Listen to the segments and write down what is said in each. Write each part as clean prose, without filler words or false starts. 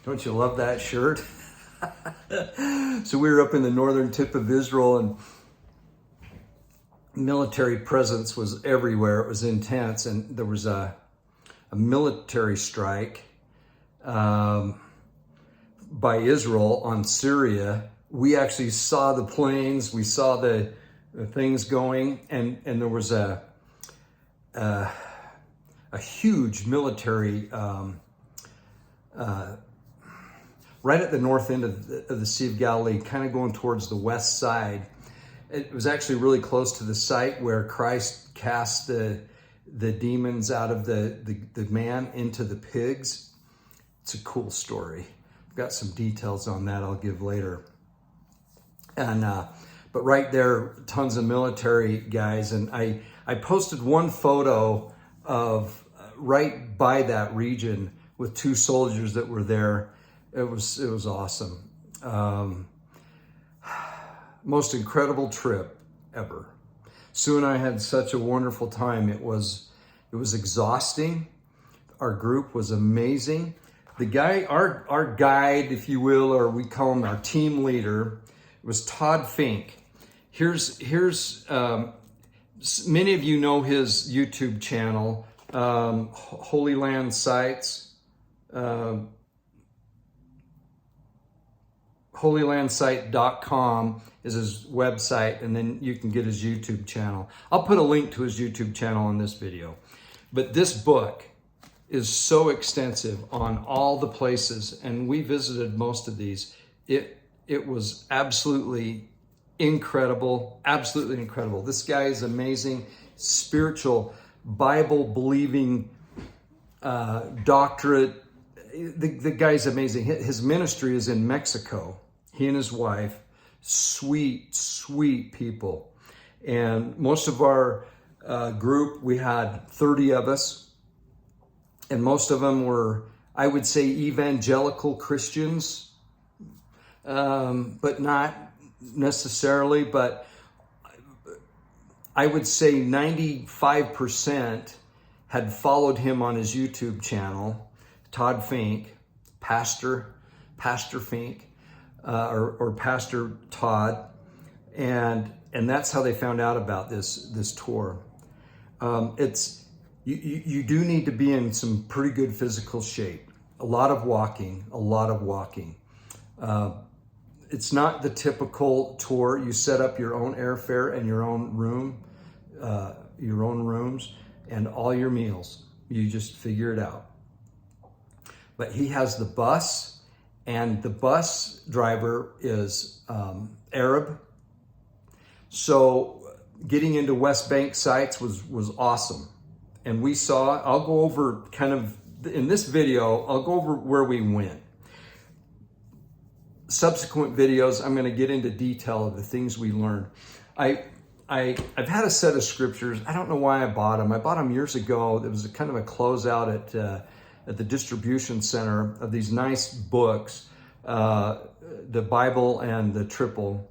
Don't you love that shirt? So we were up in the northern tip of Israel, and military presence was everywhere. It was intense, and there was a military strike by Israel on Syria. We actually saw the planes, we saw the things going, and there was a huge military right at the north end of the Sea of Galilee, kind of going towards the west side. It was actually really close to the site where Christ cast the demons out of the man into the pigs. It's a cool story. I've got some details on that I'll give later. And but right there, tons of military guys, and I posted one photo of right by that region with two soldiers that were there. It was awesome. Most incredible trip ever. Sue and I had such a wonderful time. It was exhausting. Our group was amazing. The guy, our guide, if you will, or we call him our team leader, was Todd Fink. Here's many of you know his YouTube channel, Holy Land Sites. holylandsite.com is his website, and then you can get his YouTube channel. I'll put a link to his YouTube channel in this video. But this book is so extensive on all the places, and we visited most of these. It was absolutely incredible, absolutely incredible. This guy is amazing, spiritual, Bible-believing doctorate. The guy's amazing. His ministry is in Mexico. He and his wife, sweet, sweet people. And most of our group, we had 30 of us, and most of them were, I would say, evangelical Christians, but not necessarily, but I would say 95% had followed him on his YouTube channel, Todd Fink, Pastor Fink, or Pastor Todd, and that's how they found out about this tour. You do need to be in some pretty good physical shape. A lot of walking. It's not the typical tour. You set up your own airfare and your own rooms, and all your meals. You just figure it out. But he has the bus, and the bus driver is Arab. So getting into West Bank sites was awesome. And I'll go over kind of, in this video, I'll go over where we went. Subsequent videos, I'm going to get into detail of the things we learned. I've had a set of scriptures. I don't know why I bought them. I bought them years ago. It was kind of a closeout at the distribution center of these nice books, the Bible and the Triple.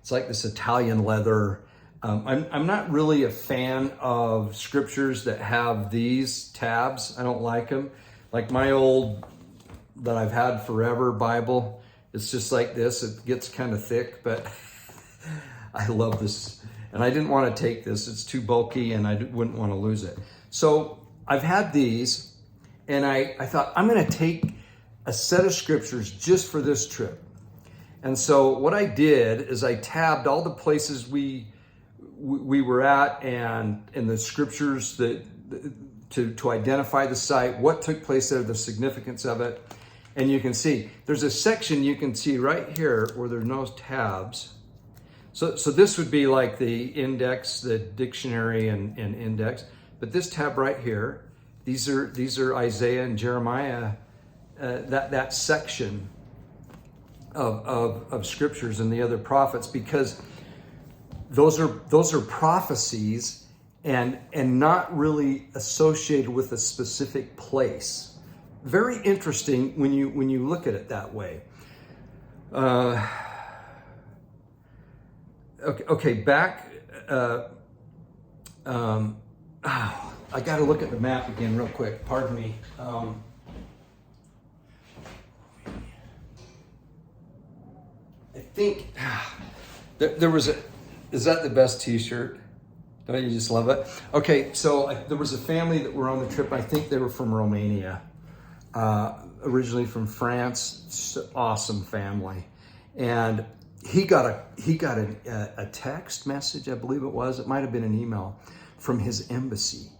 It's like this Italian leather. I'm not really a fan of scriptures that have these tabs. I don't like them. Like my old, that I've had forever, Bible, it's just like this. It gets kind of thick, but I love this. And I didn't want to take this. It's too bulky, and I wouldn't want to lose it. So I've had these, and I thought, I'm going to take a set of scriptures just for this trip. And so what I did is I tabbed all the places we were at, and the scriptures that to identify the site, what took place there, the significance of it. And you can see, there's a section you can see right here where there's no tabs. So this would be like the index, the dictionary and index. But this tab right here, these are Isaiah and Jeremiah, that section of scriptures and the other prophets, because those are prophecies and not really associated with a specific place. Very interesting when you look at it that way. Okay, back. I got to look at the map again real quick. Pardon me. think there was a, is that the best t-shirt? Don't you just love it? Okay, so there was a family that were on the trip. I think they were from Romania, originally from France. Awesome family. And he got a text message, I believe it was. It might have been an email from his embassy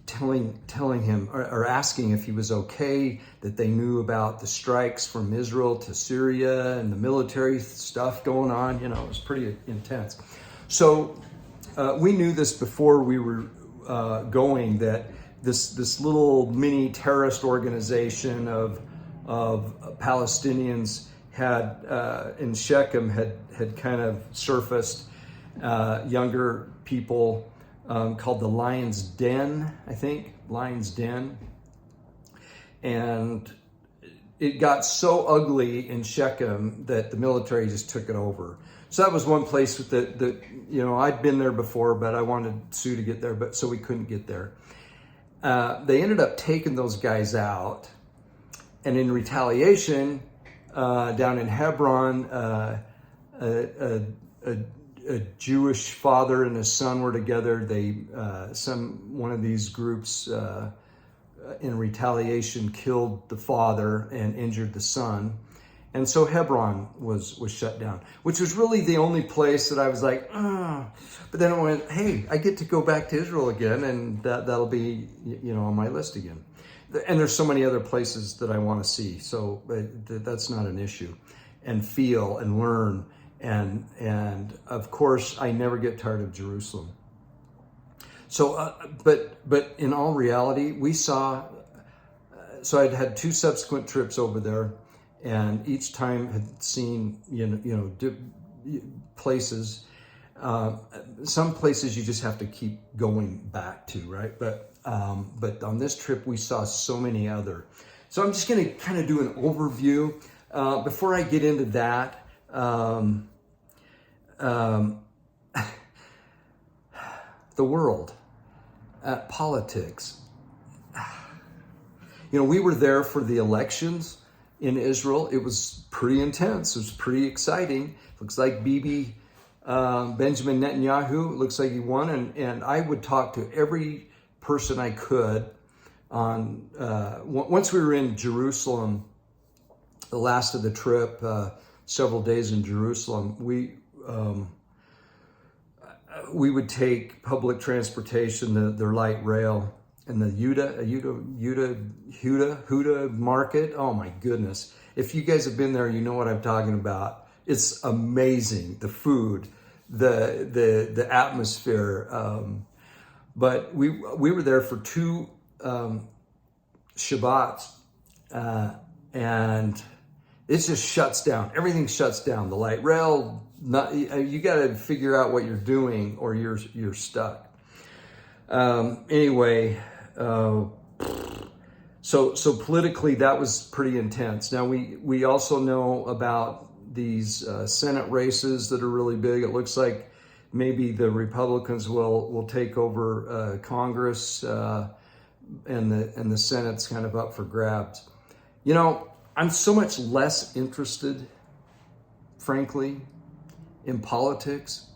telling him or asking if he was okay, that they knew about the strikes from Israel to Syria and the military stuff going on. You know, it was pretty intense. So we knew this before we were going, that this little mini terrorist organization of Palestinians had in Shechem had kind of surfaced, younger people called the Lion's Den, I think, Lion's Den. And it got so ugly in Shechem that the military just took it over. So that was one place that you know, I'd been there before, but I wanted Sue to get there, but so we couldn't get there. They ended up taking those guys out, and in retaliation, down in Hebron, a Jewish father and his son were together. One of these groups in retaliation killed the father and injured the son. And so Hebron was shut down, which was really the only place that I was like, oh. But then I went, hey, I get to go back to Israel again, and that'll be, you know, on my list again. And there's so many other places that I want to see, so that's not an issue. And feel and learn, and of course, I never get tired of Jerusalem. So, but in all reality, we saw. So I'd had 2 subsequent trips over there. And each time had seen, places. Some places you just have to keep going back to, right? But on this trip we saw so many other. So I'm just going to kind of do an overview before I get into that. The world, politics. You know, we were there for the elections in Israel. It was pretty intense. It was pretty exciting. Looks like Benjamin Netanyahu, looks like he won. And I would talk to every person I could on, once we were in Jerusalem, the last of the trip, several days in Jerusalem, we would take public transportation, their light rail, and the Huda market. Oh my goodness. If you guys have been there, you know what I'm talking about. It's amazing. The food, the atmosphere. But we were there for 2 Shabbats, and it just shuts down. Everything shuts down. The light rail, you got to figure out what you're doing or you're stuck. Anyway, so politically that was pretty intense. Now we also know about these Senate races that are really big. It looks like maybe the Republicans will take over Congress, and the Senate's kind of up for grabs. You know, I'm so much less interested, frankly, in politics.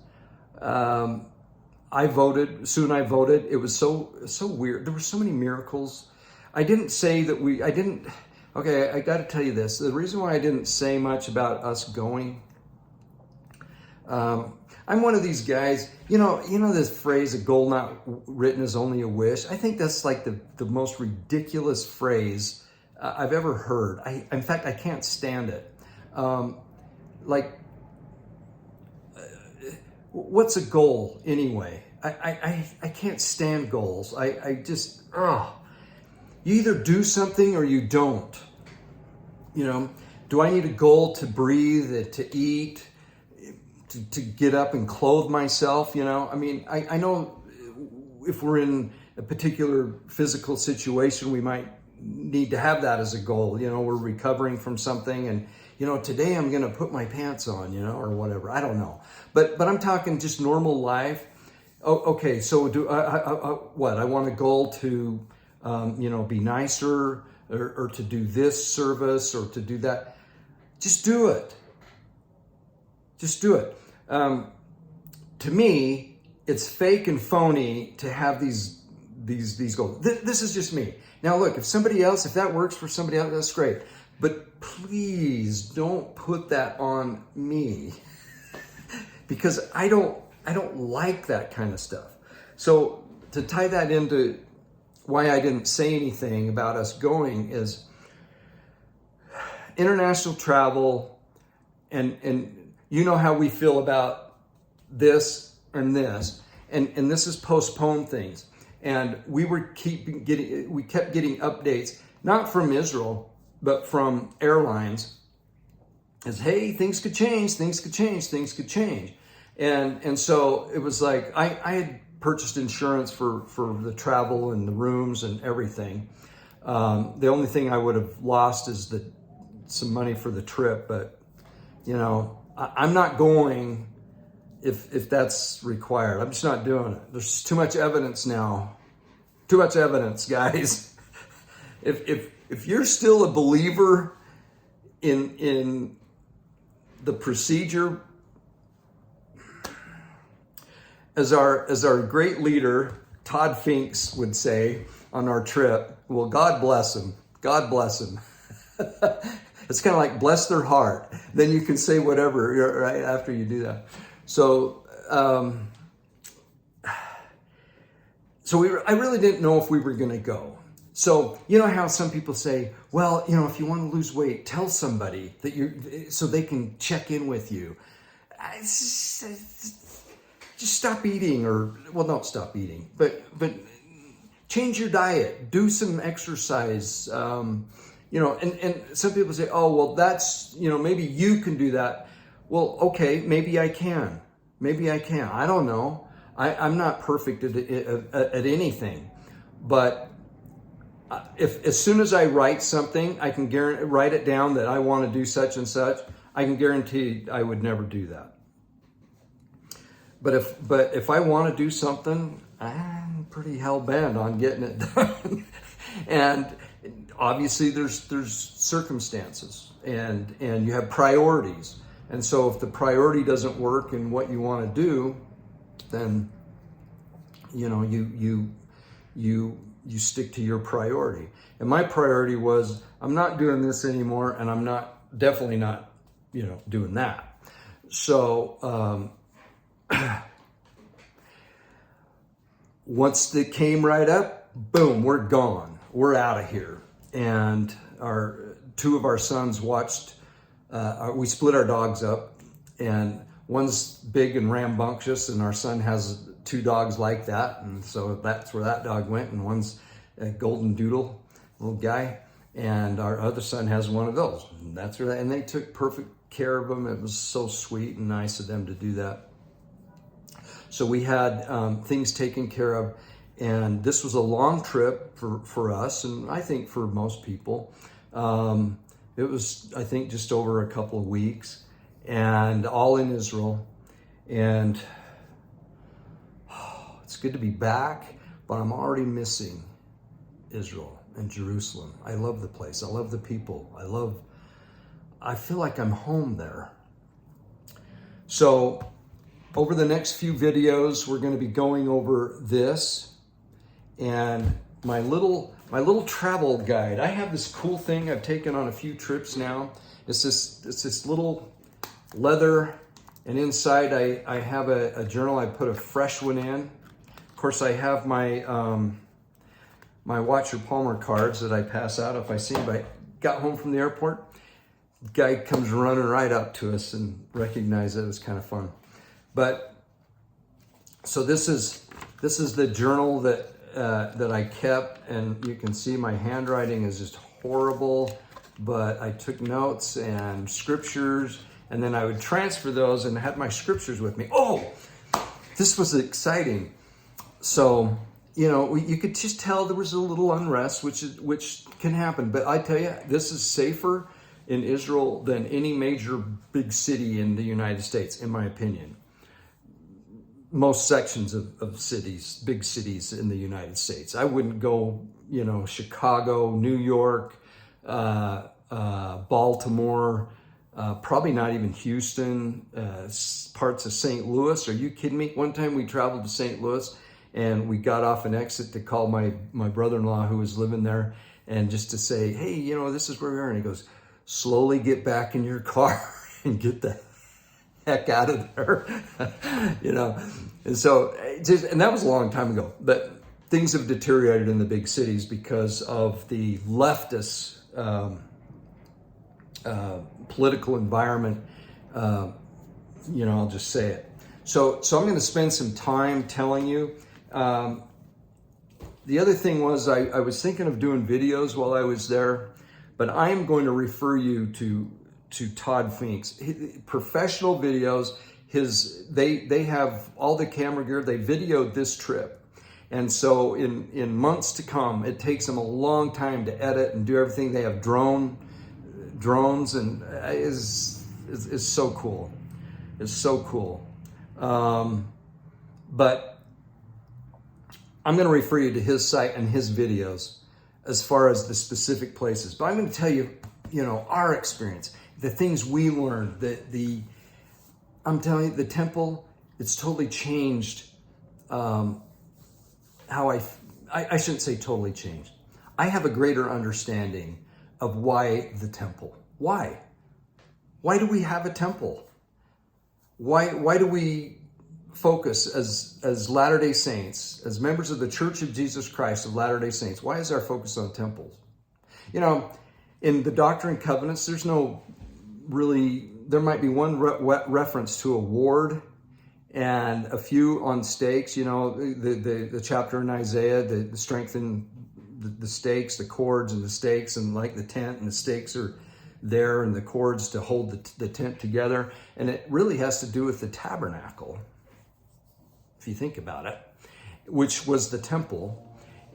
I voted. Sue and I voted. It was so weird. There were so many miracles. I didn't say that I didn't. Okay, I got to tell you this. The reason why I didn't say much about us going. I'm one of these guys. You know this phrase, "A goal not written is only a wish." I think that's like the most ridiculous phrase I've ever heard. In fact, I can't stand it. What's a goal anyway? I can't stand goals. I just, you either do something or you don't. You know, do I need a goal to breathe, to eat, to get up and clothe myself? You know, I mean, I know if we're in a particular physical situation, we might need to have that as a goal. You know, we're recovering from something, and you know, today I'm going to put my pants on, you know, or whatever. I don't know. But I'm talking just normal life. Oh, okay, so what? I want a goal to, be nicer, or to do this service or to do that. Just do it. Just do it. To me, it's fake and phony to have these goals. This is just me. Now look, if that works for somebody else, that's great. But please don't put that on me because I don't like that kind of stuff. So to tie that into why I didn't say anything about us going is international travel, and you know how we feel about this and this, and this is postponed things. And we kept getting updates, not from Israel, but from airlines, as hey, things could change. And so it was like I had purchased insurance for the travel and the rooms and everything. The only thing I would have lost is some money for the trip, but I'm not going if that's required. I'm just not doing it. There's too much evidence now. Too much evidence, guys. If you're still a believer in the procedure, as our great leader Todd Finks would say on our trip, well, God bless him. God bless him. It's kind of like bless their heart. Then you can say whatever right after you do that. So, I really didn't know if we were going to go. So, you know how some people say, well, if you want to lose weight, tell somebody so they can check in with you. Just stop eating, don't stop eating, but change your diet, do some exercise. And some people say, oh, well, that's, maybe you can do that. Well, okay, maybe I can. I don't know. I'm not perfect at anything, but if as soon as I write something, I can write it down that I want to do such and such, I can guarantee I would never do that. But if I want to do something, I'm pretty hell bent on getting it done. And obviously there's circumstances and you have priorities. And so if the priority doesn't work in what you want to do, then you stick to your priority. And my priority was, I'm not doing this anymore, and I'm definitely not doing that. So once they came right up, boom, we're gone. We're out of here. And two of our sons watched. We split our dogs up, and one's big and rambunctious, and our son has two dogs like that, and so that's where that dog went. And one's a golden doodle little guy, and our other son has one of those. And and they took perfect care of him. It was so sweet and nice of them to do that. So we had things taken care of, and this was a long trip for us, and I think for most people. It was, I think, just over a couple of weeks, and all in Israel. And it's good to be back, but I'm already missing Israel and Jerusalem. I love the place. I love the people. I feel like I'm home there. So over the next few videos, we're going to be going over this and my little travel guide. I have this cool thing I've taken on a few trips now. It's this little leather, and inside I have a journal. I put a fresh one in. Of course, I have my my Watcher Palmer cards that I pass out if I see anybody. Got home from the airport, guy comes running right up to us and recognized it. It was kind of fun. But so this is the journal that I kept, and you can see my handwriting is just horrible, but I took notes and scriptures, and then I would transfer those and had my scriptures with me. Oh, this was exciting. So, you could just tell there was a little unrest, which can happen. But I tell you, this is safer in Israel than any major big city in the United States, in my opinion. Most sections of cities, big cities in the United States. I wouldn't go, Chicago, New York, Baltimore, probably not even Houston, parts of St. Louis. Are you kidding me? One time we traveled to St. Louis and we got off an exit to call my brother-in-law who was living there, and just to say, hey, you know, this is where we are. And he goes, slowly get back in your car and get the heck out of there. You know, and so and that was a long time ago, but things have deteriorated in the big cities because of the leftist political environment. You know, I'll just say it. So I'm going to spend some time telling you. The other thing was I was thinking of doing videos while I was there, but I am going to refer you to Todd Finks. Professional videos. They have all the camera gear. They videoed this trip. And so in months to come, it takes them a long time to edit and do everything. They have drones, and is so cool. It's so cool. But I'm going to refer you to his site and his videos as far as the specific places. But I'm going to tell you, you know, our experience, the things we learned, I'm telling you, the temple, it's totally changed how I shouldn't say totally changed. I have a greater understanding of why the temple. Why? Why do we have a temple? Why do we focus as Latter-day Saints, as members of the Church of Jesus Christ of Latter-day Saints? Why is our focus on temples? You know, in the Doctrine and Covenants, there's no really, there might be one reference to a ward and a few on stakes. You know, the chapter in Isaiah, the strengthen the stakes, the cords and the stakes, and like the tent, and the stakes are there and the cords to hold the tent together. And it really has to do with the tabernacle, if you think about it, which was the temple.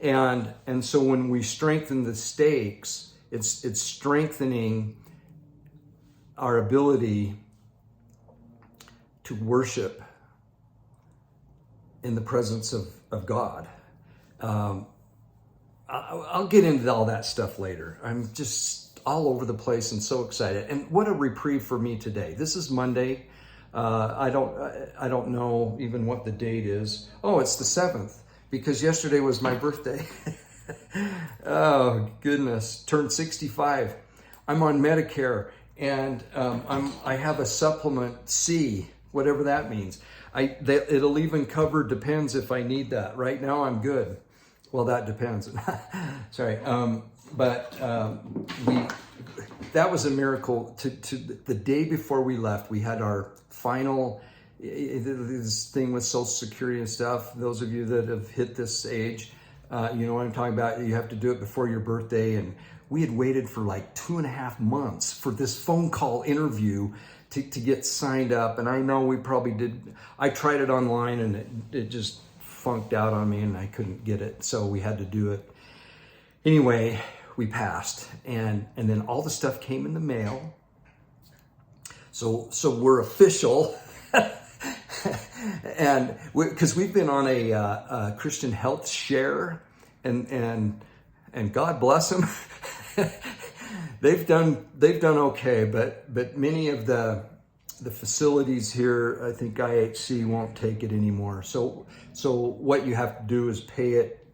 And so when we strengthen the stakes, it's strengthening our ability to worship in the presence of God. I'll get into all that stuff later. I'm just all over the place and so excited. And what a reprieve for me today. This is Monday. I don't know even what the date is. Oh, it's the 7th, because yesterday was my birthday. Oh goodness, turned 65. I'm on Medicare, and I have a supplement C, whatever that means. It'll even cover depends if I need that. Right now I'm good. Well, that depends. Sorry. That was a miracle. To the day before we left, we had our final, this thing with Social Security and stuff. Those of you that have hit this age, you know what I'm talking about. You have to do it before your birthday. And we had waited for like 2.5 months for this phone call interview to get signed up. And I know we probably did. I tried it online and it just funked out on me and I couldn't get it. So we had to do it. Anyway, we passed. And then all the stuff came in the mail. So we're official. And because we've been on a Christian health share, and God bless them, they've done okay. But many of the facilities here, I think IHC won't take it anymore. So what you have to do is pay it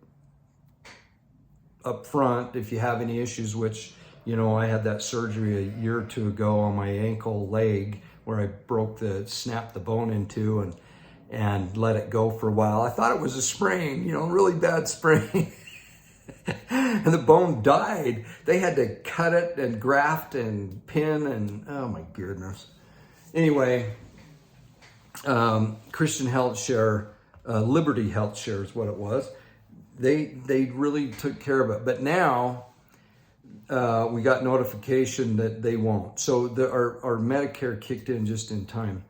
up front if you have any issues. Which, you know, I had that surgery a year or two ago on my ankle leg where I snapped the bone in two and let it go for a while. I thought it was a sprain, you know, really bad sprain. And the bone died. They had to cut it and graft and pin and, oh my goodness. Anyway, Christian Health Share, Liberty Health Share is what it was. They really took care of it. But now we got notification that they won't. So our Medicare kicked in just in time.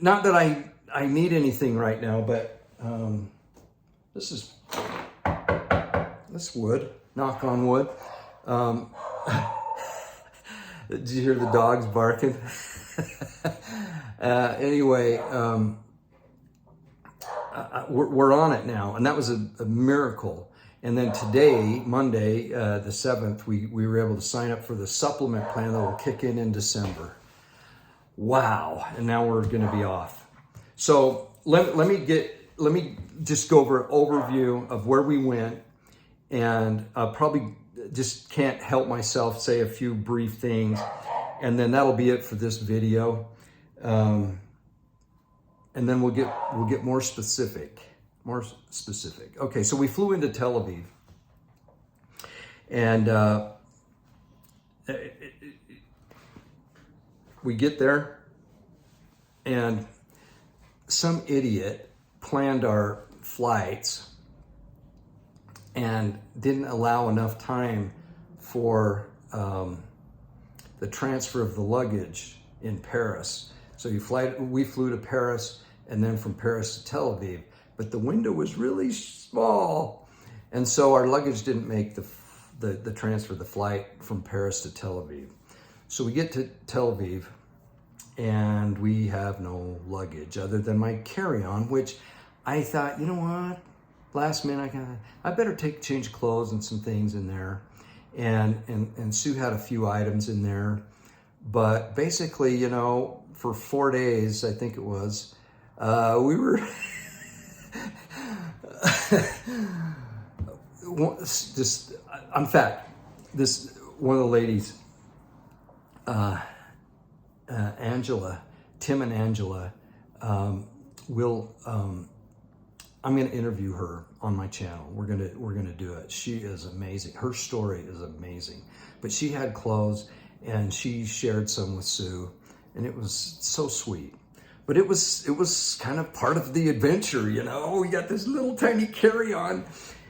Not that I need anything right now, but this wood, knock on wood. Did you hear the dogs barking? Anyway, we're on it now, and that was a miracle. And then today, Monday, the 7th, we were able to sign up for the supplement plan that will kick in December. Wow. And now we're going to be off. So let me just go over an overview of where we went, and probably just can't help myself say a few brief things, and then that'll be it for this video. And then we'll get more specific. Okay, so we flew into Tel Aviv, and we get there, and some idiot planned our flights and didn't allow enough time for the transfer of the luggage in Paris. So we flew to Paris, and then from Paris to Tel Aviv, but the window was really small, and so our luggage didn't make the transfer, the flight from Paris to Tel Aviv. So we get to Tel Aviv, and we have no luggage other than my carry-on, which I thought, you know what, last minute I better change clothes and some things in there, and Sue had a few items in there, but basically, you know, for 4 days, I think it was, we were just, in fact, one of the ladies, Angela, Tim and Angela, I'm going to interview her on my channel. We're going to do it. She is amazing. Her story is amazing. But she had clothes, and she shared some with Sue, and it was so sweet. But it was kind of part of the adventure, you know. We got this little tiny carry-on,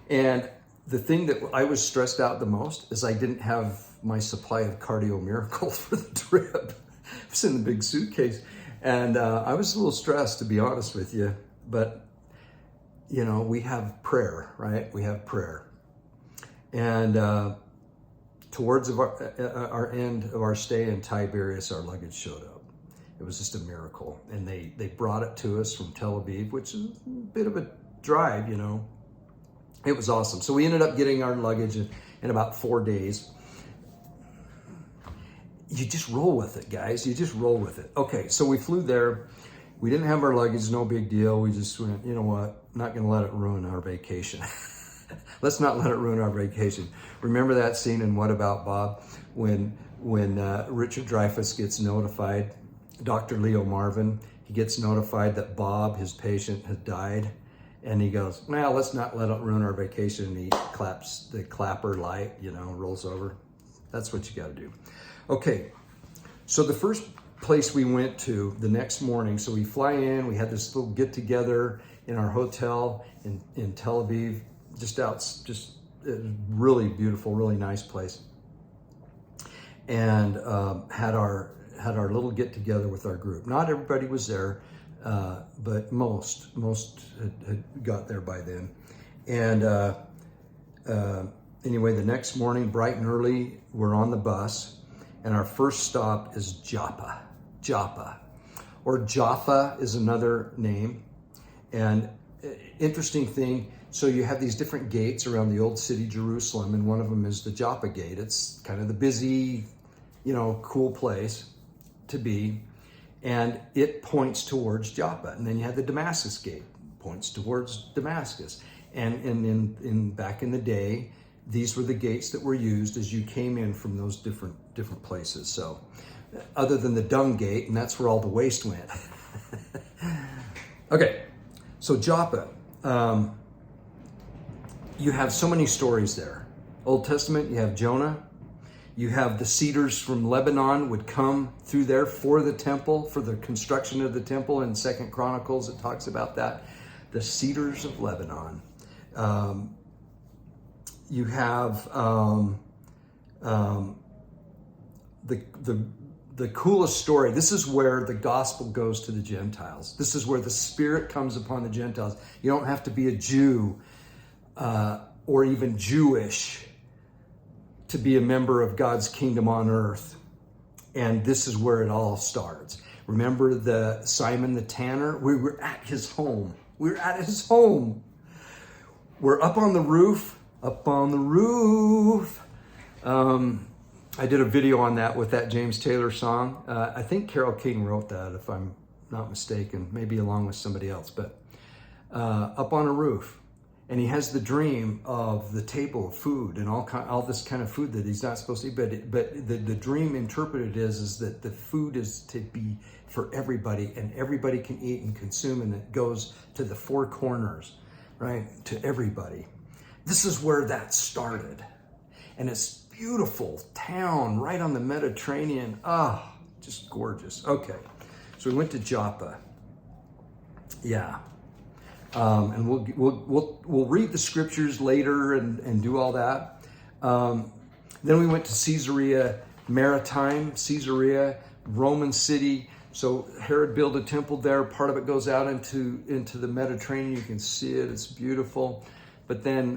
and the thing that I was stressed out the most is I didn't have my supply of Cardio Miracles for the trip. It was in the big suitcase, and I was a little stressed, to be honest with you. But you know, we have prayer, right? We have prayer, and towards our end of our stay in Tiberias, our luggage showed up. It was just a miracle, and they brought it to us from Tel Aviv, which is a bit of a drive, you know. It was awesome. So we ended up getting our luggage in about 4 days. You just roll with it, guys. You just roll with it. Okay, so we flew there. We didn't have our luggage, no big deal. We just went, you know what, not going to let it ruin our vacation. Let's not let it ruin our vacation. Remember that scene in What About Bob when Richard Dreyfuss gets notified, Dr. Leo Marvin, he gets notified that Bob, his patient, had died. And he goes, well, let's not let it ruin our vacation. And he claps the clapper light, you know, rolls over. That's what you got to do. Okay, so the first place we went to the next morning, so we fly in, we had this little get together in our hotel in Tel Aviv, just really beautiful, really nice place. And had our little get together with our group. Not everybody was there, but most had got there by then. And anyway, the next morning, bright and early, we're on the bus, and our first stop is Joppa, or Jaffa is another name. And interesting thing, so you have these different gates around the old city, Jerusalem, and one of them is the Joppa gate. It's kind of the busy, you know, cool place to be, and it points towards Joppa. And then you have the Damascus gate, points towards Damascus. And in back in the day, these were the gates that were used as you came in from those different places. So other than the dung gate, and that's where all the waste went. Okay, so Joppa, you have so many stories there. Old Testament, you have Jonah. You have the cedars from Lebanon would come through there for the temple, for the construction of the temple. In 2 Chronicles, it talks about that. The cedars of Lebanon. You have the coolest story. This is where the gospel goes to the Gentiles. This is where the Spirit comes upon the Gentiles. You don't have to be a Jew or even Jewish to be a member of God's kingdom on earth. And this is where it all starts. Remember the Simon the tanner? We were at his home. We're up on the roof, Up on the roof. I did a video on that with that James Taylor song. I think Carole King wrote that, if I'm not mistaken, maybe along with somebody else, but up on a roof. And he has the dream of the table of food and all this kind of food that he's not supposed to eat. But the dream interpreted is that the food is to be for everybody, and everybody can eat and consume, and it goes to the four corners, right? To everybody. This is where that started. And it's beautiful town right on the Mediterranean. Ah, just gorgeous. Okay, so we went to Joppa. Yeah. And we'll read the scriptures later and do all that. Then we went to Caesarea Maritime, Caesarea, Roman city. So Herod built a temple there. Part of it goes out into the Mediterranean. You can see it. It's beautiful. But then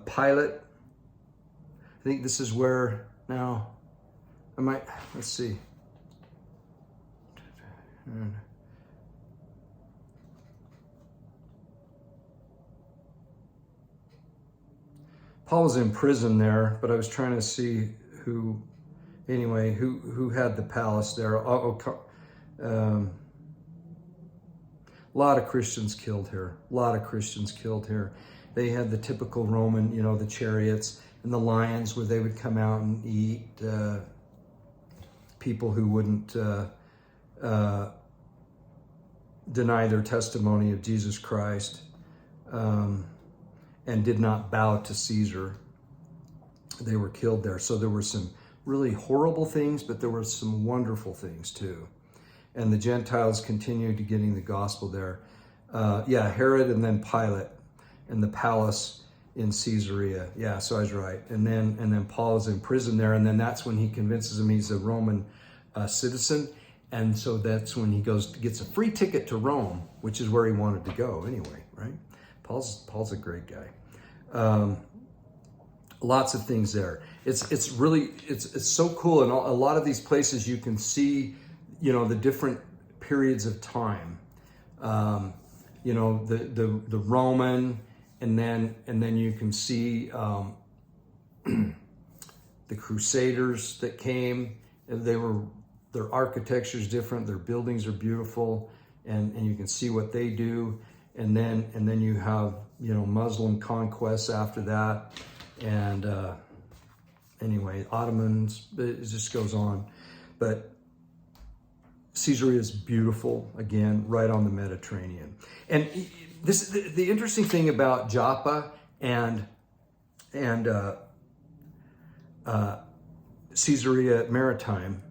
Pilate. I think this is where now. Let's see. Paul was in prison there, but I was trying to see who had the palace there. A lot of Christians killed here. A lot of Christians killed here. They had the typical Roman, the chariots and the lions where they would come out and eat people who wouldn't deny their testimony of Jesus Christ. And did not bow to Caesar. They were killed there. So there were some really horrible things, but there were some wonderful things too. And the Gentiles continued to getting the gospel there. Herod and then Pilate and the palace in Caesarea. Yeah, so I was right. And then Paul is in prison there, and then that's when he convinces him he's a Roman citizen. And so that's when he gets a free ticket to Rome, which is where he wanted to go anyway, right? Paul's a great guy. Lots of things there. It's really so cool. And a lot of these places you can see, the different periods of time. The Roman, and then you can see the Crusaders that came. Their architecture is different. Their buildings are beautiful, and you can see what they do. And then you have, Muslim conquests after that. And anyway, Ottomans, it just goes on. But Caesarea is beautiful, again, right on the Mediterranean. And the interesting thing about Joppa and Caesarea Maritime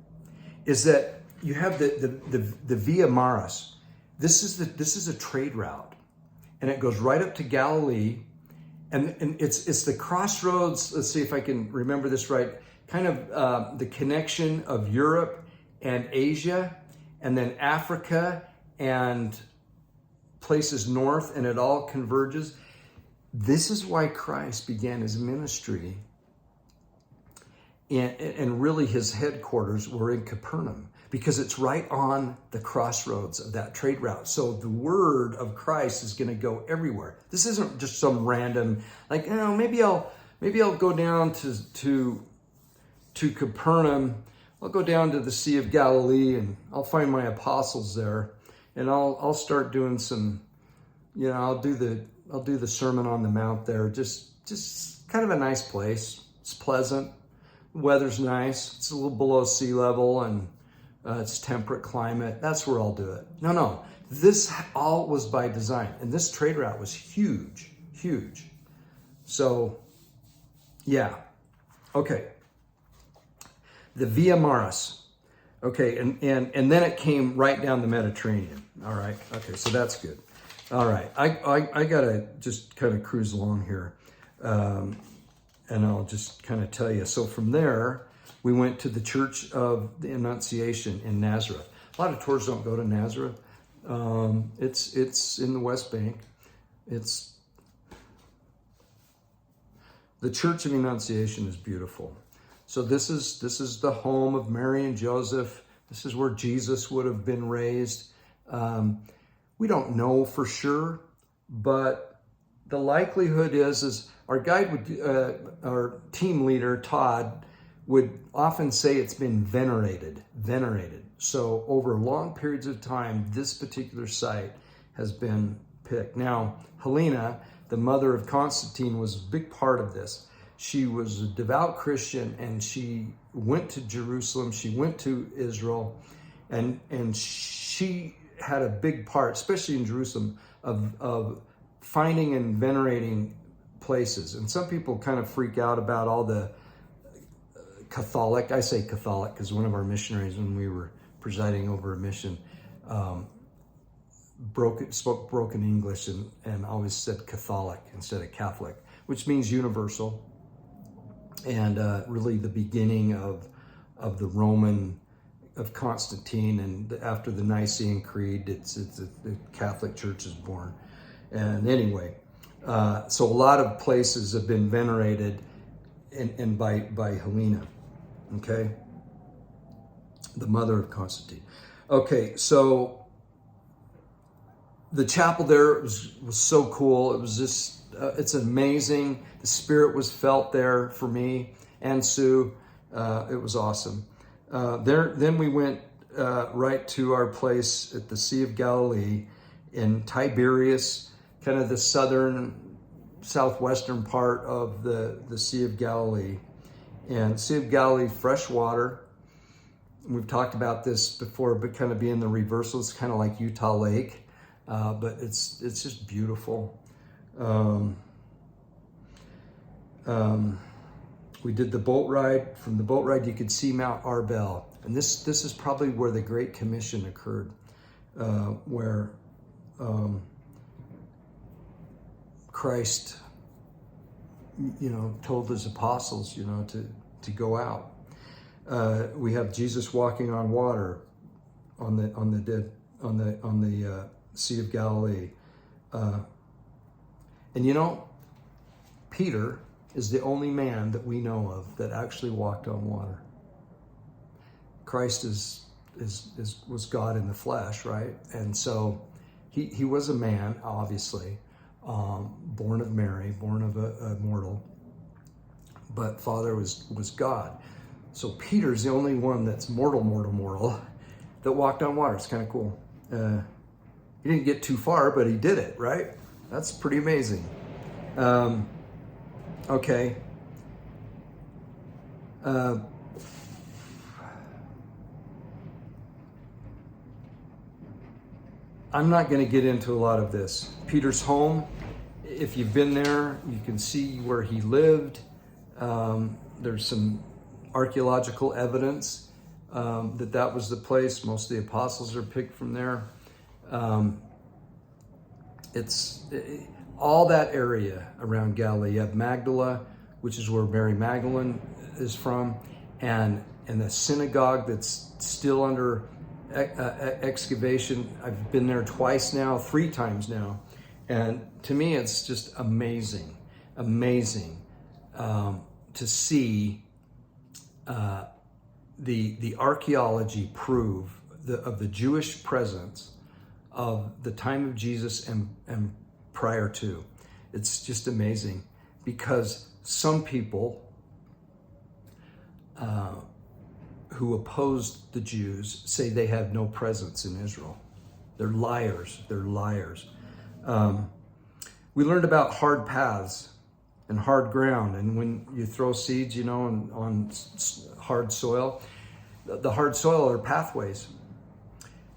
is that you have the Via Maris. This is a trade route. And it goes right up to Galilee, and it's the crossroads. Let's see if I can remember this right. Kind of the connection of Europe and Asia, and then Africa and places north, and it all converges. This is why Christ began his ministry, and really his headquarters were in Capernaum, because it's right on the crossroads of that trade route. So the word of Christ is going to go everywhere. This isn't just some random, maybe I'll go down to Capernaum. I'll go down to the Sea of Galilee, and I'll find my apostles there, and I'll start doing some, I'll do the Sermon on the Mount there. Just kind of a nice place. It's pleasant. Weather's nice. It's a little below sea level, and it's temperate climate. That's where I'll do it. No. This all was by design. And this trade route was huge, huge. So, yeah. Okay. The Via Maris. Okay, and then it came right down the Mediterranean. All right. Okay, so that's good. All right. I got to just kind of cruise along here. And I'll just kind of tell you. So from there, we went to the Church of the Annunciation in Nazareth. A lot of tours don't go to Nazareth. It's in the West Bank. It's the Church of Annunciation is beautiful. So this is the home of Mary and Joseph. This is where Jesus would have been raised. We don't know for sure, but the likelihood is our guide would, our team leader, Todd, would often say it's been venerated. So over long periods of time, this particular site has been picked. Now, Helena, the mother of Constantine, was a big part of this. She was a devout Christian, and she went to Jerusalem, she went to Israel, and she had a big part, especially in Jerusalem, of finding and venerating places. And some people kind of freak out about all the Catholic, I say Catholic because one of our missionaries, when we were presiding over a mission, spoke broken English and always said Catholic instead of Catholic, which means universal, and really the beginning of the Roman, of Constantine, and after the Nicene Creed, the Catholic Church is born. And anyway, so a lot of places have been venerated and by Helena, okay? The mother of Constantine. Okay, so the chapel there was so cool. It was just, it's amazing. The Spirit was felt there for me and Sue. It was awesome. Then we went right to our place at the Sea of Galilee in Tiberias, kind of the southwestern part of the Sea of Galilee. And Sea of Galilee, fresh water. We've talked about this before, but kind of being the reversal. It's kind of like Utah Lake, but it's just beautiful. We did the boat ride. From the boat ride, you could see Mount Arbel. And this is probably where the Great Commission occurred, where Christ, told his apostles, to go out. We have Jesus walking on water on the Sea of Galilee, and Peter is the only man that we know of that actually walked on water. Christ was God in the flesh, right? And so he was a man, obviously, born of Mary, born of a mortal, but Father was God. So Peter's the only one that's mortal that walked on water. It's kind of cool. He didn't get too far, but he did it, right? That's pretty amazing. Okay. I'm not going to get into a lot of this. Peter's home, if you've been there, you can see where he lived. There's some archaeological evidence that was the place. Most of the apostles are picked from there. It's all that area around Galilee. You have Magdala, which is where Mary Magdalene is from, and the synagogue that's still under excavation. I've been there three times now, and to me it's just amazing to see the archaeology prove of the Jewish presence of the time of Jesus and prior to. It's just amazing, because some people who opposed the Jews say they have no presence in Israel. They're liars. We learned about hard paths and hard ground, and when you throw seeds, on hard soil, the hard soil are pathways.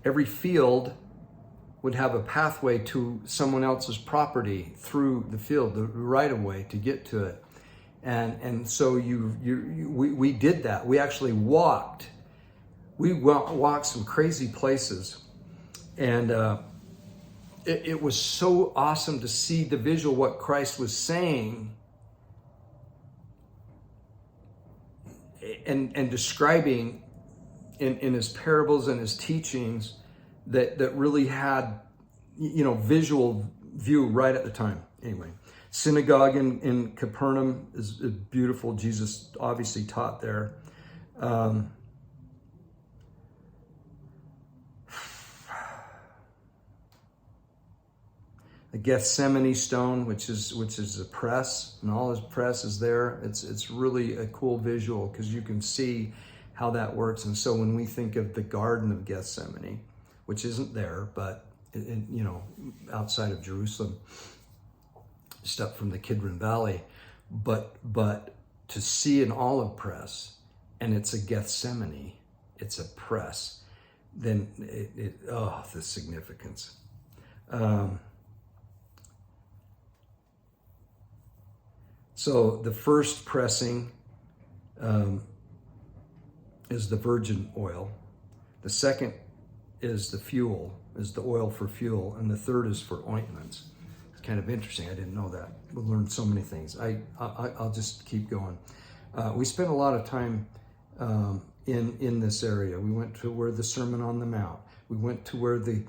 Every field would have a pathway to someone else's property through the field, the right of way to get to it. And so we did that. We actually walked. We walked some crazy places, and it was so awesome to see the visual, what Christ was saying and describing in his parables and his teachings that really had, visual view right at the time. Anyway, synagogue in Capernaum is beautiful. Jesus obviously taught there. The Gethsemane stone, which is a press, and all his press is there. It's really a cool visual because you can see how that works. And so when we think of the Garden of Gethsemane, which isn't there, but outside of Jerusalem, just up from the Kidron Valley, but to see an olive press, and it's a Gethsemane, it's a press, then the significance. So the first pressing is the virgin oil. The second is the oil for fuel. And the third is for ointments. It's kind of interesting. I didn't know that. We learned so many things. I'll just keep going. We spent a lot of time in this area. We went to where the Sermon on the Mount. We went to where the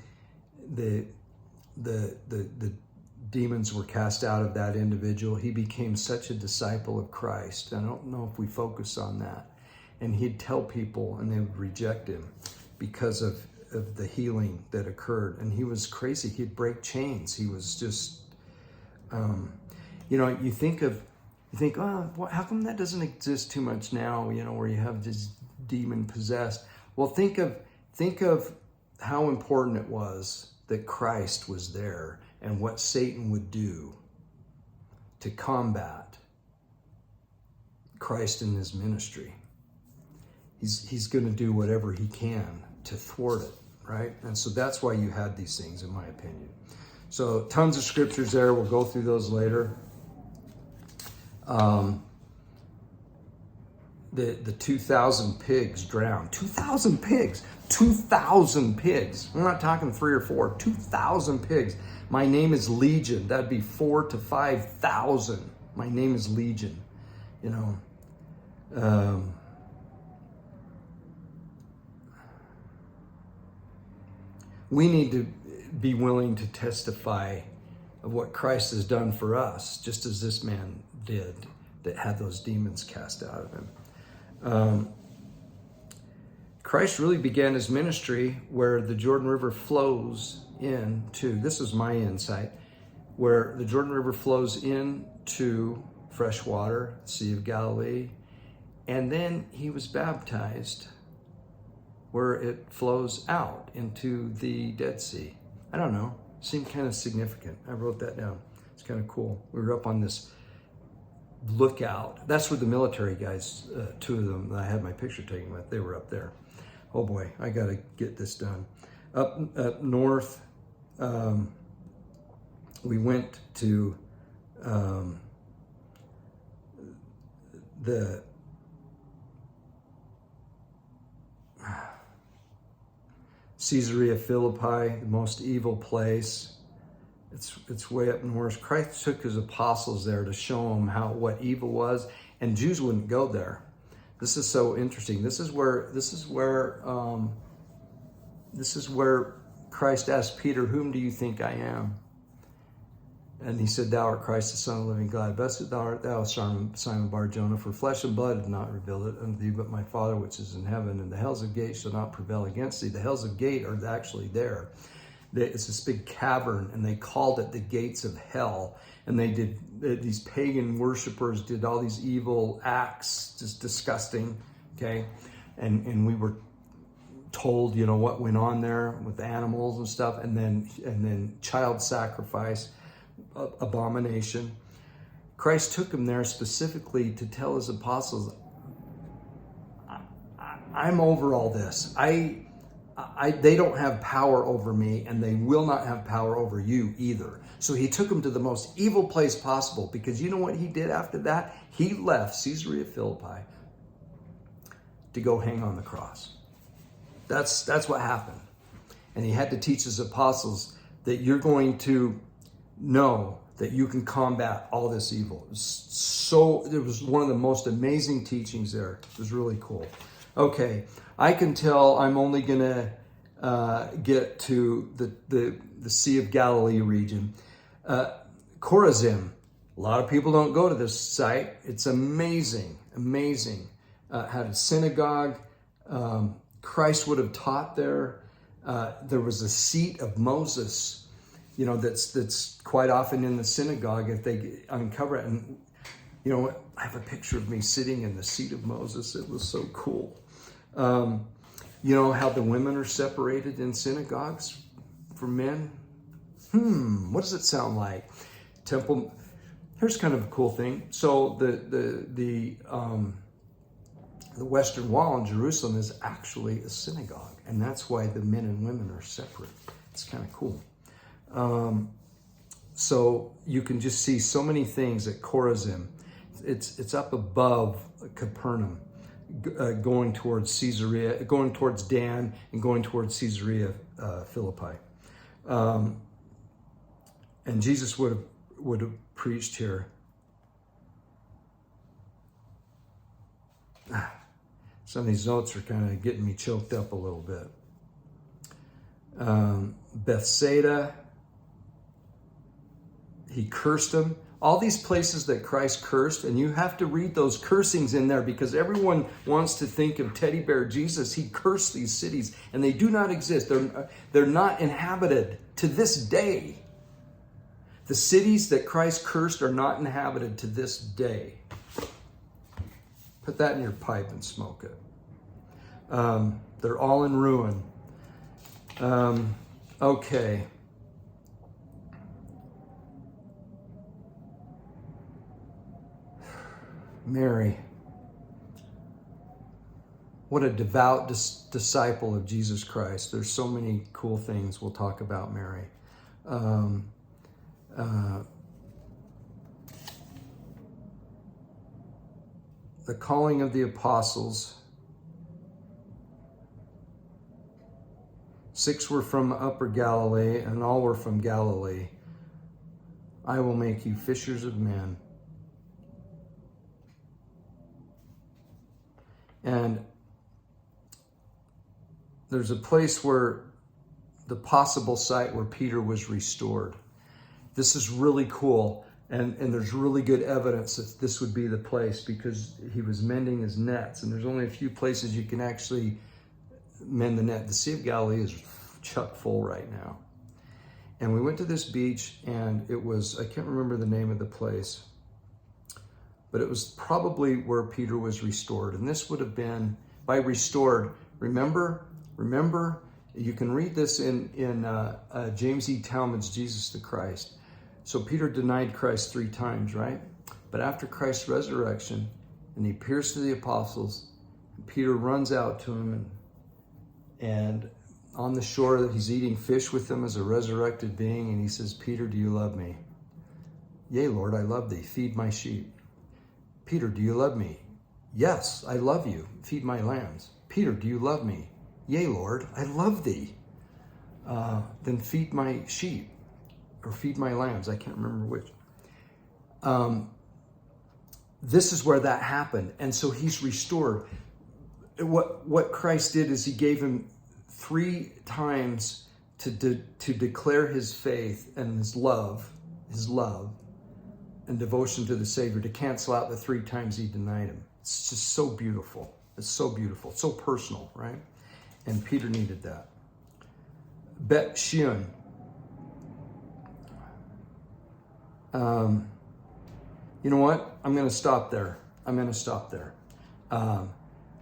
demons were cast out of that individual. He became such a disciple of Christ. I don't know if we focus on that. And he'd tell people and they would reject him because of the healing that occurred. And he was crazy. He'd break chains. He was just, you think, oh, how come that doesn't exist too much now, where you have this demon possessed? Well, think of how important it was that Christ was there and what Satan would do to combat Christ in his ministry. He's going to do whatever he can to thwart it, right? And so that's why you had these things, in my opinion. So tons of scriptures there. We'll go through those later. The 2,000 pigs drowned. 2,000 pigs. 2,000 pigs. I'm not talking 3 or 4. 2,000 pigs. My name is Legion. That'd be 4,000 to 5,000. My name is Legion. We need to be willing to testify of what Christ has done for us, just as this man did that had those demons cast out of him. Christ really began his ministry where the Jordan River flows into, this is my insight, where the Jordan River flows into fresh water, Sea of Galilee, and then he was baptized where it flows out into the Dead Sea. I don't know, seemed kind of significant. I wrote that down. It's kind of cool. We were up on this lookout. That's where the military guys, 2 of them that I had my picture taken with, they were up there. Oh boy, I gotta get this done. Up north, we went to the Caesarea Philippi, the most evil place. It's way up north. Christ took his apostles there to show them what evil was, and Jews wouldn't go there. This is so interesting. This is where Christ asked Peter, "Whom do you think I am?" And he said, "Thou art Christ, the Son of the living God. Blessed art thou, Simon Bar-Jonah, for flesh and blood have not revealed it unto thee, but my Father which is in heaven. And the hells of Gate shall not prevail against thee." The hells of Gate are actually there. It's this big cavern, and they called it the gates of hell. And these pagan worshipers did all these evil acts, just disgusting, okay? And we were told, what went on there with animals and stuff, and then child sacrifice, abomination. Christ took him there specifically to tell his apostles, I'm over all this. They don't have power over me, and they will not have power over you either. So he took him to the most evil place possible, because you know what he did after that? He left Caesarea Philippi to go hang on the cross. That's what happened. And he had to teach his apostles that you're going to know that you can combat all this evil. It was one of the most amazing teachings there. It was really cool. Okay, I can tell I'm only going to get to the Sea of Galilee region. Chorazim. A lot of people don't go to this site. It's amazing, amazing. Had a synagogue. Christ would have taught there. There was a seat of Moses. that's quite often in the synagogue if they uncover it. And I have a picture of me sitting in the seat of Moses. It was so cool. How the women are separated in synagogues from men? What does it sound like? Temple. Here's kind of a cool thing. So the Western Wall in Jerusalem is actually a synagogue, and that's why the men and women are separate. It's kind of cool. So you can just see so many things at Chorazin. It's up above Capernaum, going towards Caesarea, going towards Dan, and going towards Caesarea Philippi. And Jesus would have preached here. Some of these notes are kind of getting me choked up a little bit. Bethsaida, he cursed them. All these places that Christ cursed, and you have to read those cursings in there because everyone wants to think of teddy bear Jesus. He cursed these cities, and they do not exist. They're not inhabited to this day. The cities that Christ cursed are not inhabited to this day. Put that in your pipe and smoke it. They're all in ruin. Okay. Mary. What a devout disciple of Jesus Christ. There's so many cool things we'll talk about Mary. The calling of the apostles. 6 were from Upper Galilee, and all were from Galilee. I will make you fishers of men. And there's a place where the possible site where Peter was restored. This is really cool. And there's really good evidence that this would be the place because he was mending his nets. And there's only a few places you can actually mend the net. The Sea of Galilee is chock full right now. And we went to this beach, and it was, I can't remember the name of the place, but it was probably where Peter was restored. And this would have been, by restored, remember, you can read this in James E. Talmad's Jesus the Christ. So Peter denied Christ 3 times, right? But after Christ's resurrection, and he appears to the apostles, Peter runs out to him, and on the shore he's eating fish with them as a resurrected being, and he says, Peter, do you love me? Yea, Lord, I love thee. Feed my sheep. Peter, do you love me? Yes, I love you. Feed my lambs. Peter, do you love me? Yea, Lord, I love thee. Then feed my sheep. Or feed my lambs. I can't remember which. This is where that happened. And so he's restored. What Christ did is he gave him 3 times to declare his faith and his love and devotion to the Savior, to cancel out the 3 times he denied him. It's just so beautiful. It's so beautiful. So personal, right? And Peter needed that. Bet Shean. You know what? I'm going to stop there.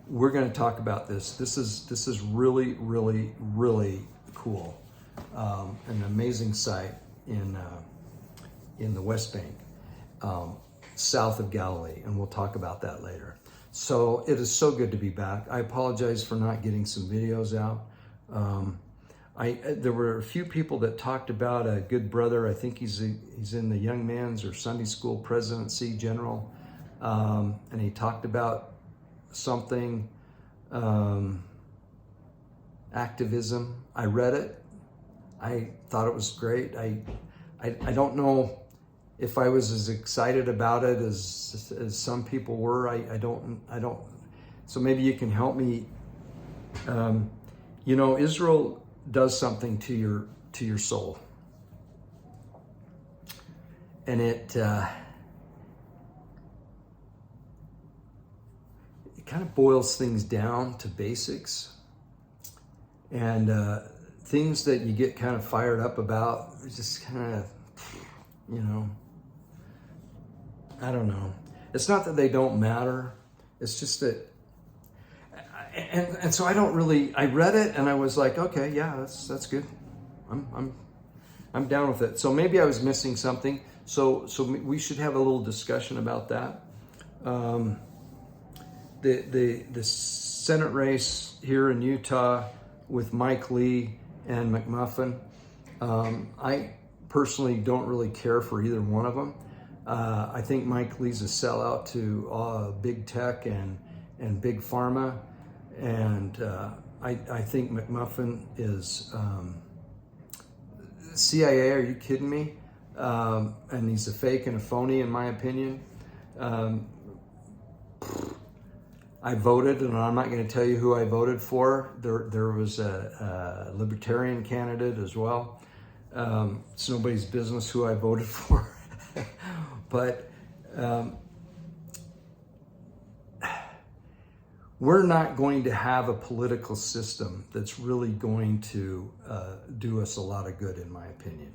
We're going to talk about this. This is really, really, really cool. An amazing site in the West Bank, south of Galilee, and we'll talk about that later. So it is so good to be back. I apologize for not getting some videos out. There were a few people that talked about a good brother. I think he's in the young man's or Sunday school presidency general, and he talked about something, activism. I read it. I thought it was great. I don't know if I was as excited about it as some people were. I don't. So maybe you can help me. Israel does something to your soul, and it kind of boils things down to basics, and things that you get kind of fired up about, it's just kind of, you know, I don't know. It's not that they don't matter. It's just that, and so I don't really, I read it and I was like, okay, yeah, that's good. I'm down with it. So maybe I was missing something. So we should have a little discussion about that. The Senate race here in Utah with Mike Lee and McMuffin. I personally don't really care for either one of them. I think Mike Lee's a sellout to big tech and big pharma, and I think McMuffin is CIA. Are you kidding me? And he's a fake and a phony, in my opinion. I voted, and I'm not going to tell you who I voted for. There was a libertarian candidate as well. It's nobody's business who I voted for. But we're not going to have a political system that's really going to do us a lot of good, in my opinion.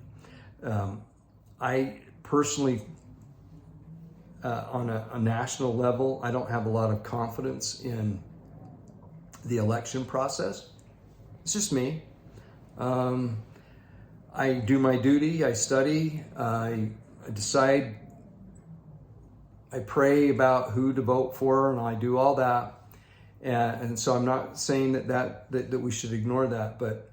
I personally, on a national level, I don't have a lot of confidence in the election process. It's just me. I do my duty, I study, I decide, I pray about who to vote for, and I do all that. And so I'm not saying that we should ignore that, but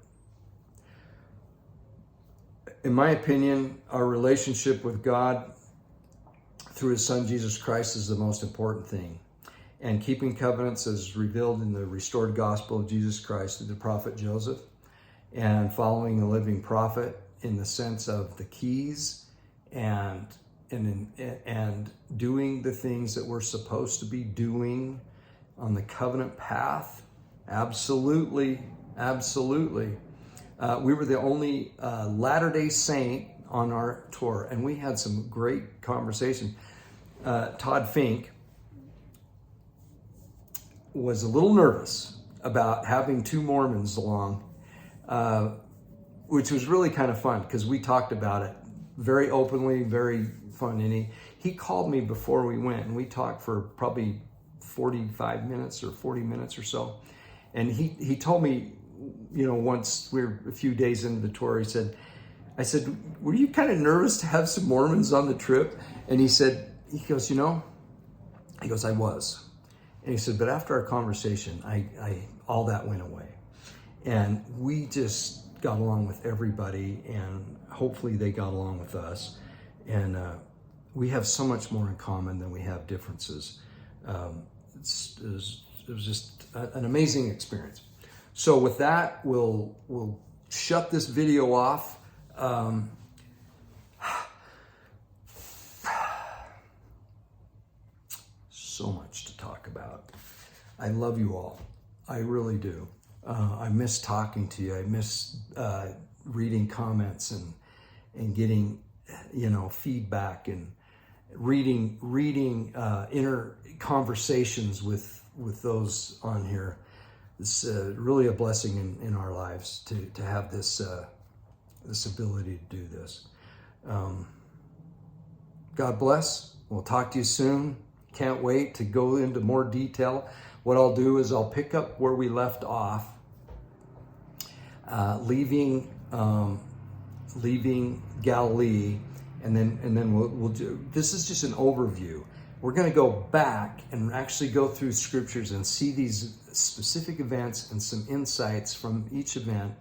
in my opinion, our relationship with God through his son Jesus Christ is the most important thing. And keeping covenants as revealed in the restored gospel of Jesus Christ through the prophet Joseph, and following the living prophet in the sense of the keys and doing the things that we're supposed to be doing on the covenant path. Absolutely. We were the only Latter-day Saint on our tour, and we had some great conversation. Todd Fink was a little nervous about having two Mormons along, which was really kind of fun because we talked about it very openly, very fun. And he called me before we went, and we talked for probably 45 minutes or 40 minutes or so. And he told me, you know, once we were a few days into the tour, I said, were you kind of nervous to have some Mormons on the trip? And he goes, I was. And he said, but after our conversation, I all that went away. And we just got along with everybody, and hopefully they got along with us. And we have so much more in common than we have differences. It was just an amazing experience. So with that, we'll shut this video off. So much to talk about. I love you all. I really do. I miss talking to you. I miss reading comments and getting, you know, feedback and reading inner conversations with those on here. It's really a blessing in our lives to have this ability to do this. God bless. We'll talk to you soon. Can't wait to go into more detail. What I'll do is I'll pick up where we left off, leaving Galilee, and then we'll do. This is just an overview. We're going to go back and actually go through scriptures and see these specific events and some insights from each event,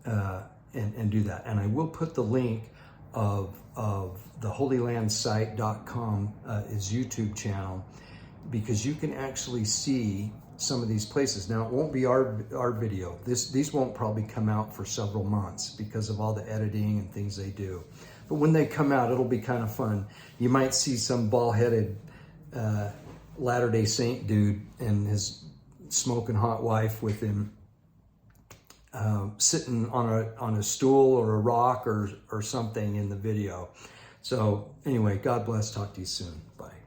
and do that. And I will put the link of the holylandsite.com, his YouTube channel, because you can actually see some of these places. Now, it won't be our video. These won't probably come out for several months because of all the editing and things they do. But when they come out, it'll be kind of fun. You might see some bald-headed Latter-day Saint dude and his smoking hot wife with him sitting on a stool or a rock or something in the video. So anyway, God bless. Talk to you soon. Bye.